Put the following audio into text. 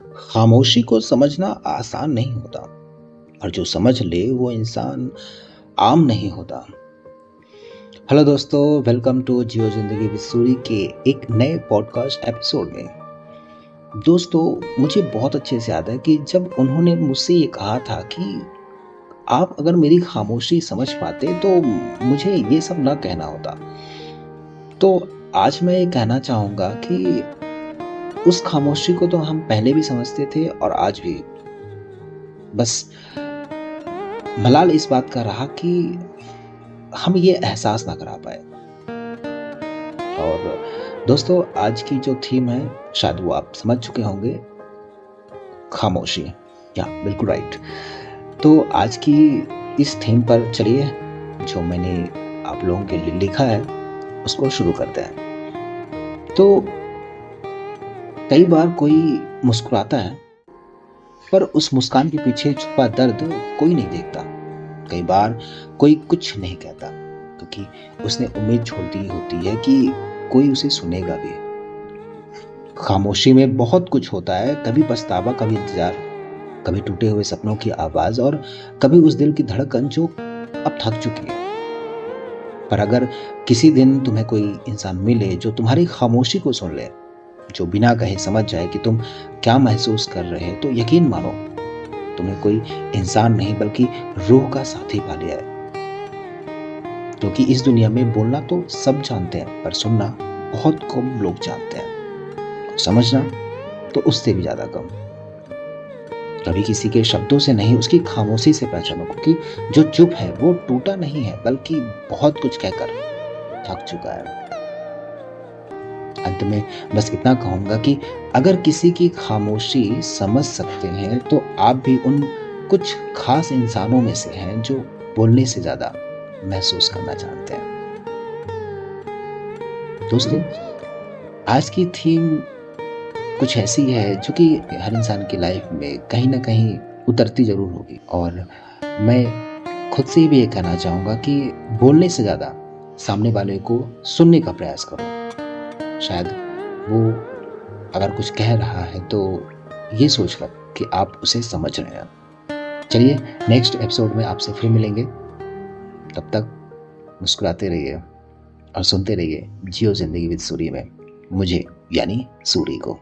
खामोशी को समझना आसान नहीं होता और जो समझ ले वो इंसान आम नहीं होता। हेलो दोस्तों, वेलकम टू जियो जिंदगी विद सूरी के एक नए पॉडकास्ट एपिसोड में। दोस्तों, मुझे बहुत अच्छे से याद है कि जब उन्होंने मुझसे ये कहा था कि आप अगर मेरी खामोशी समझ पाते तो मुझे ये सब ना कहना होता। तो आज मैं ये कहना चाहूँगा कि उस खामोशी को तो हम पहले भी समझते थे और आज भी। बस मलाल इस बात का रहा कि हम ये एहसास ना करा पाए। और दोस्तों, आज की जो थीम है शायद वो आप समझ चुके होंगे, खामोशी। या बिल्कुल राइट। तो आज की इस थीम पर चलिए, जो मैंने आप लोगों के लिए लिखा है उसको शुरू करते हैं। तो कई बार कोई मुस्कुराता है पर उस मुस्कान के पीछे छुपा दर्द कोई नहीं देखता। कई बार कोई कुछ नहीं कहता क्योंकि उसने उम्मीद छोड़ दी होती है कि कोई उसे सुनेगा भी। खामोशी में बहुत कुछ होता है, कभी पछतावा, कभी इंतजार, कभी टूटे हुए सपनों की आवाज और कभी उस दिल की धड़कन जो अब थक चुकी है। पर अगर किसी दिन तुम्हें कोई इंसान मिले जो तुम्हारी खामोशी को सुन ले, जो बिना कहे समझ जाए कि तुम क्या महसूस कर रहे हैं, तो यकीन मानो तुम्हें कोई इंसान नहीं बल्कि रूह का साथी पा लिया है। क्योंकि इस दुनिया में बोलना तो सब जानते हैं पर सुनना बहुत कम लोग जानते हैं, और समझना तो उससे भी ज्यादा कम। कभी किसी के शब्दों से नहीं, उसकी खामोशी से पहचानो, क्योंकि जो चुप है वो टूटा नहीं है बल्कि बहुत कुछ कहकर थक चुका है। अंत में बस इतना कहूंगा कि अगर किसी की खामोशी समझ सकते हैं तो आप भी उन कुछ खास इंसानों में से हैं जो बोलने से ज्यादा महसूस करना चाहते हैं। दोस्तों, आज की थीम कुछ ऐसी है जो कि हर इंसान की लाइफ में कहीं ना कहीं उतरती जरूर होगी, और मैं खुद से भी ये कहना चाहूंगा कि बोलने से ज्यादा सामने वाले को सुनने का प्रयास करो। शायद वो अगर कुछ कह रहा है तो ये सोचकर कि आप उसे समझ रहे हैं। चलिए, नेक्स्ट एपिसोड में आपसे फिर मिलेंगे। तब तक मुस्कुराते रहिए और सुनते रहिए जियो जिंदगी विद सूरी में मुझे यानी सूरी को।